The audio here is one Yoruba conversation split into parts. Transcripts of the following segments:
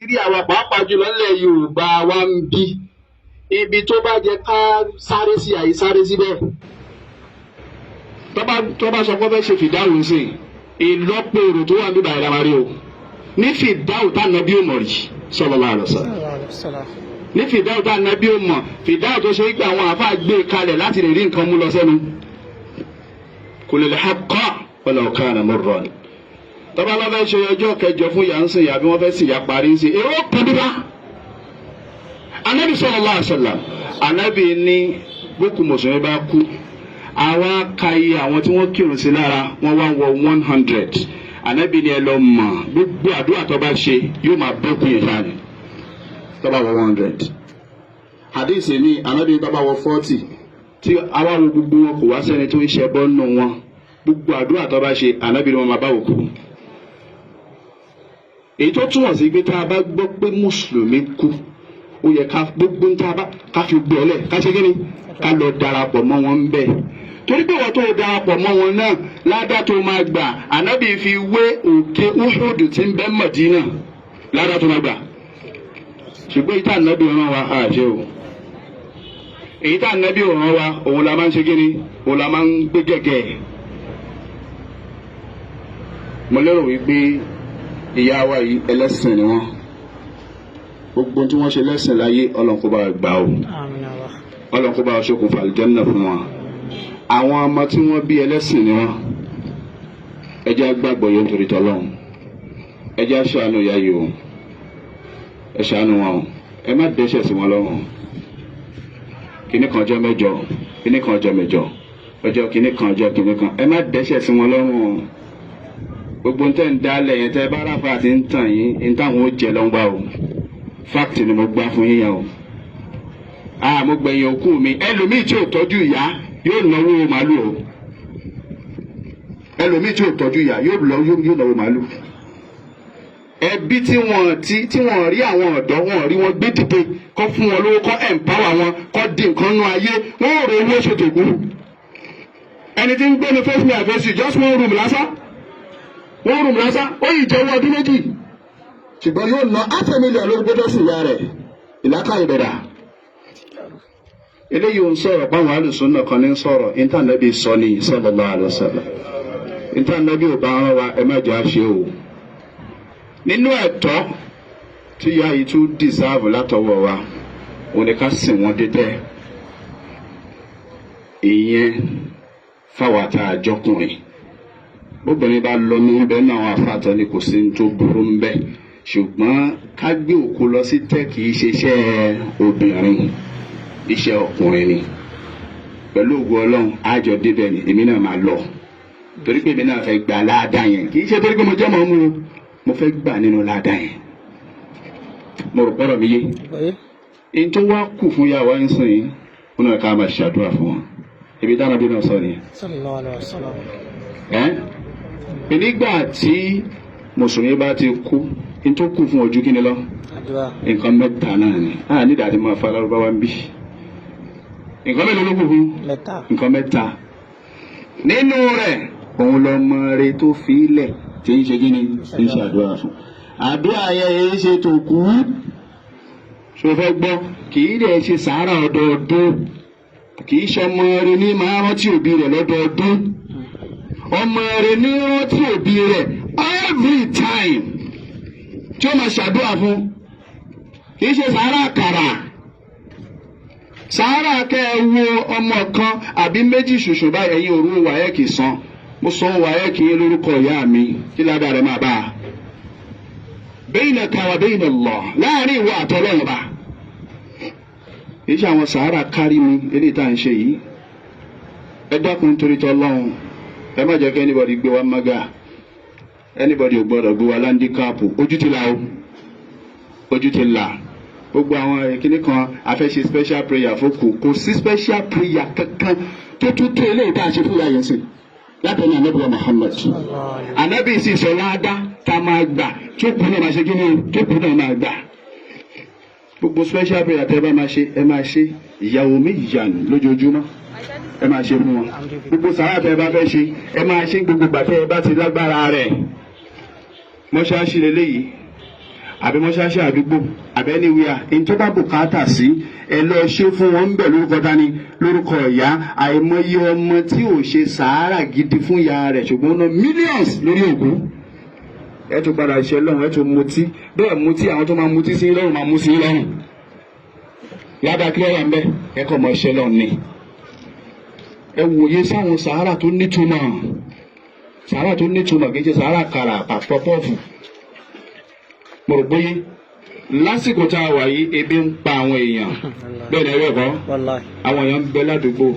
Nàìjíríà wa pàápàá jùlọ nílẹ̀ Yorùbá wa ń bí ibi tó bá jẹ́ ká sáré sí àìsáré síbẹ̀. Tó bá sọ pé fẹ́ ṣe fìdáhùn sí ìlọ́pọ̀ èrò tó wà níbà ìlàmàrí o ní fìdáhùn tá nàbí ò mọ̀ rí sallallahu alaihi wasallam. Ní fìdáhùn tá nàbí ò mọ̀ fìdáhùn tó ṣe é pé àwọn àfáà gbé kalẹ̀ láti lè rí nǹkan mú lọ sẹ́nu. Qulil haqqa walau kana murran. Tọ́ba lọ́ fẹ́ ṣe ọjọ́ kẹjọ fún ìyá ń sìn ìyá bí wọ́n fẹ́ sìn ìyá parí ń sìn èrò pọ̀dúbá. Ànábì sallallahu alaihi wasallam ànábì ní bókù mùsùlùmí bá kú àwọn akayé àwọn tí wọ́n kírun sí lára wọ́n wá wọ 100. Ànábì ní ẹ lọ mọ̀ gbogbo àdúrà tó bá ṣe yóò máa bẹ́kù yẹn ṣáà ní tọ́ba wọ 100. Hadith mi ànábì tọ́ba wọ 40 tí àwa wo gbogbo wọn kò wá sẹ́ni tó ń ṣe bọ́ nù wọn gbogbo àdúrà tó bá ṣe ànábì ní wọn máa bá òkú. Èyí tó túmọ̀ sí pé tá a bá gbọ́ pé mùsùlùmí kú ó yẹ ká gbogbo ń tá a bá ká fi gbọ́ ọ̀lẹ̀ ká ṣe kí ni ká lọ darapọ̀ mọ́ wọn ń bẹ̀. Torí pé wọ́n tó darapọ̀ mọ́ wọn náà ládàá tó máa gbà ànábì fi wé òkè Uhud tí ń bẹ Mádínà ládàá tó máa gbà. Ṣùgbọ́n ìta ànábì rán wa àṣẹ o. Èyí tá ànábì rán wa òun la máa ń ṣe kí ni òun la máa ń gbé gẹ́gẹ́. Mo lérò wípé ìyá wa yìí ẹlẹ́sìn ni wọ́n gbogbo tí wọ́n ṣe lẹ́sìn láyé Ọlọ́run kó bá gbà ó Ọlọ́run kó bá ṣokùnfà àlùjánnà fún wọn. Àwọn ọmọ tí wọ́n bí ẹlẹ́sìn ni wọ́n ẹ jẹ́ gbàgbọ́ yẹn nítorí tọ́lọ́run ẹ jẹ́ ṣàánú ìyá yìí o ẹ ṣàánú wọn o ẹ má dẹ́ṣẹ̀ sí wọn lọ́rùn kíní kan ọjọ́ mẹ́jọ kíní kan ọjọ́ mẹ́jọ ọjọ́ kíní kan ọjọ́ kíní kan ẹ má dẹ́ṣẹ̀ sí wọn lọ́rùn o. Gbogbo ntẹ́ ń dálẹ̀ yẹn tẹ́ bá ráfà àti ń tàn yín ń táwọn ó jẹ lọ́ngbà o fact ni mo gbá fún yín yẹn o. Mo gbẹ̀yìn òkú mi ẹlòmíì tí ò tọ́jú ìyá yóò náwó màálù o ẹlòmíì tí ò tọ́jú ìyá yóò náwó màálù. Ẹbí tí wọ́n rí àwọn ọ̀dọ́ wọn rí wọn gbé dìde kọ́ fún wọn lówó kọ́ empower wọn kọ́ di nǹkan nú ayé wọ́n rò owó ṣètò kú. Ẹni tí ń gbé ní face me and face you just one room lásán wọ́n rùn lásán ó yìí jẹ́ owó ọdún méjì ṣùgbọ́n yóò ná $500,000 lórí gbọ́dọ̀ sí ìyá rẹ̀ ìlàkà ìbẹ̀dà. Eléyìí ò ń sọ̀rọ̀ báwọn alùsùnnà kan ní sọ̀rọ̀ ìntànẹ́bí sọ ní sallallahu alaihi wasallam ìntànẹ́bí ò bá wọn wá ẹ má jẹ́ àṣẹ o. Nínú ẹ̀tọ́ tí ìyá yìí tún dìsáàbù látọwọ́ wa òun ni ká sìn wọ́n dédé ìyẹn fáwọn àtàjọkùnrin. Obìnrin bá lọ ní ibẹ̀ náà àwọn afáàtọ́ ni kò sí ní tó burú ń bẹ̀ ṣùgbọ́n ká gbé òkú lọ sí tẹ́ kì í ṣe iṣẹ́ obìnrin iṣẹ́ ọkùnrin ni. Pẹ̀lú ògo Ọlọ́run àjọ débẹ̀ ni èmi náà máa lọ torí pé èmi náà fẹ́ gbà láàdá yẹn kì í ṣe torí pé mo jẹ́ mọ́ mú mo fẹ́ gbà nínú láàdá yẹn. Mo rò pọ́rọ̀ mi yé. Èyí tó wá kù fún yàwá ń sìn yín wọn náà ká máa ṣàdúrà fún wọn ibi táwọn bí náà sọ nìyẹn. Sallallahu alaihi wasallam. Nígbà tí mùsùlùmí bá ti kú ní tó kù fún ojú kíni lọ nǹkan mẹ́ta náà ni nígbà tí mo fa Lárúbáwá ń bí nǹkan mélòó ló kù fún nǹkan mẹ́ta nínú rẹ̀ òun lọmọ rẹ̀ tó fi ilẹ̀ tí ń ṣe kíni ń ṣe àdúrà fún. Àdúrà yẹn èyí ṣe tó kú ṣo fẹ́ gbọ́ kì í dẹ̀ ṣe sàárà ọdọọdún kì í ṣe ọmọ rẹ̀ ní máa rántí òbí rẹ̀ lọ́dọọdún ọmọ rẹ̀ ní rántí òbí rẹ̀ every time tí ó máa ṣàdúrà fún kì í ṣe sàárà àkàrà sàárà kẹ́ ẹ wo ọmọ kan àbí méjì ṣoṣo báyìí ẹ̀yin òru wáyẹ́kì san mo san wáyẹ́kì lórúkọ ìyá mi kí ládàá rẹ̀ máa bá a baynaka wa bayna Allah láàrin ìwọ àtọ́lọ́run bá kì í ṣe àwọn sàárà kárí mi eléyìí tá à ń ṣe yìí ẹ dákun torí tọ́lọ́run ẹ má jẹ́ kí anybody gbé wa mága anybody ò gbọ́dọ̀ gbé wa láńdíkàpù ojú ti là o ojú ti là gbogbo àwọn ìkíní kan a fẹ́ ṣe special prayer fókù kò sí special prayer kankan tó tún tó eléyìí tá a ṣe fún yàyẹn sí látọ̀ ní Ànábì Muhammad Ànábì sì sọ láàdá tá a máa gbà tó kù náà máa ṣe kíní tó kù náà máa gbà gbogbo special prayer tẹ́ bá máa ṣe ẹ máa ṣe ìyàwó méjì yànnù lójoojúmọ́ ẹ máa ṣe fún wọn gbogbo sàrà tẹ́ bá fẹ́ ṣe ẹ máa ṣe gbogbo gbà tẹ́ bá ti lágbára rẹ̀ mọ́ṣáláṣí lélẹ́yìí àbí mọ́ṣáláṣí àdúgbò àbí anywhere ìjọba bùkátà sí ẹ lọ ṣe fún wọn bẹ̀ lórúkọ dání lórúkọ ìyá. àìmọye ọmọ tí ò ṣe sàárà gidi fún ìyá rẹ̀ ṣùgbọ́n ó ná millions lórí òkú. ẹ tún padà ṣe lọ́rùn ẹ tún mutí bẹ́ẹ̀ mutí àwọn tó máa mutí sí lọ́rùn máa mú sí lọ́rùn. ládàá kí lọ́yà ń bẹ́ ẹ kọ́ mọ ṣe lọ́rùn ni. ẹ wòye sáwọn sàárà tó nítumọ̀ sàárà tó nítumọ̀ kì í ṣe sàárà kàrà pàpọ̀pọ̀fù. mo rò pé lásìkò tá a wà yìí ebi ń pa àwọn èèyàn bẹ́ẹ̀ ni ẹ̀rọ ẹ̀kọ́ àwọn èèyàn ń bẹ ládùúgbò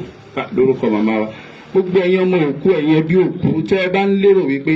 lórúkọ màmá wa gbogbo ẹ̀yin ọmọ òkú ẹ̀yin ẹbí òkú tẹ́ ẹ bá ń lérò wípé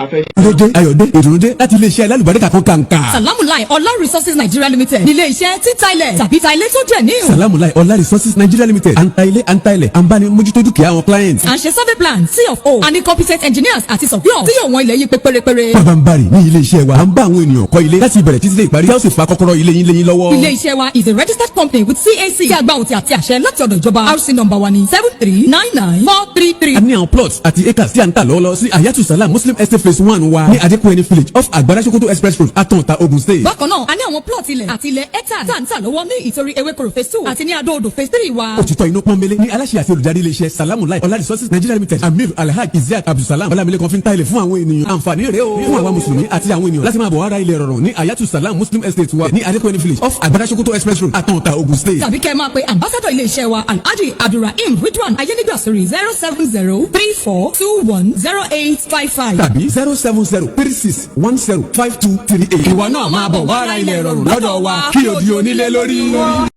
Adédé Ayọ̀dé ìdùnnúdé láti iléeṣẹ́ alálùbáríkà kan kàǹkà. Salamulai Ọlá Resources Nigeria Limited ní iléeṣẹ́ títa ilẹ̀ tàbí ta ilé tó jẹ́ ní. Salamulai Ọlá Resources Nigeria Limited à ń ta ilẹ̀ à ń bá ní mójútó dúkìá àwọn clients. à ń ṣe survey plan C&O and competent engineers àti surveyors tí yóò wọ́n ilẹ̀ yìí pé pérépéré. pàbàmbarì ní iléeṣẹ́ wa à ń bá àwọn ènìyàn kọ́ ilé láti ìbẹ̀rẹ̀ títí dé ìparí tí a ó sì fa kọ́kọ́rọ́ ilé yín léyìn lọ́wọ́. Iléeṣẹ́ wa is a registered company with CAC tí a gba òtí àti àṣẹ láti ọ̀dọ̀ ìjọba. RC number wa ni 7399433. a ní àwọn plots àti acres tí a ń tà lọ́wọ́lọ́wọ́ sí Hayatu Salam Muslim Estate phase 1 wa ní Adekunle village off Agbada-Sokoto express road Atonta Ogun State. bákan náà a ní àwọn plot ilẹ̀ àti ilẹ̀ hectare tá à ń tà lọ́wọ́ ní ìtorí ewékoro phase 2 àti ní Adó-Odò phase 3 wa. òtítọ́ inú pọ́nbélé ní aláṣẹ àti olùdarí iléeṣẹ́ Salamulai Ọlá Resources Nigeria Limited Amir Alhaji Isiaq Abdulsalam Ọlámilékan fi ń ta ilẹ̀ fún àwọn ènìyàn. àǹfààní rẹ̀ o fún àwa mùsùlùmí àti àwọn ènìyàn láti máa bọ̀ wá ra ilẹ̀ rọrùn ní Hayatu Salam Muslim Estate wa ní Adekunle village off Agbada-Sokoto express road Atonta Ogun State. tàbí kẹ́ ẹ máa pe ambassador iléeṣẹ́ wa Alhaji Abdulrahim Ridwan Ayénígbà sórí 07034210855 tàbí 07036105238. ìwọ náà máa bọ̀ wá ra ilẹ̀ rọrùn lọ́dọ̀ wa kí o di onílé lórí.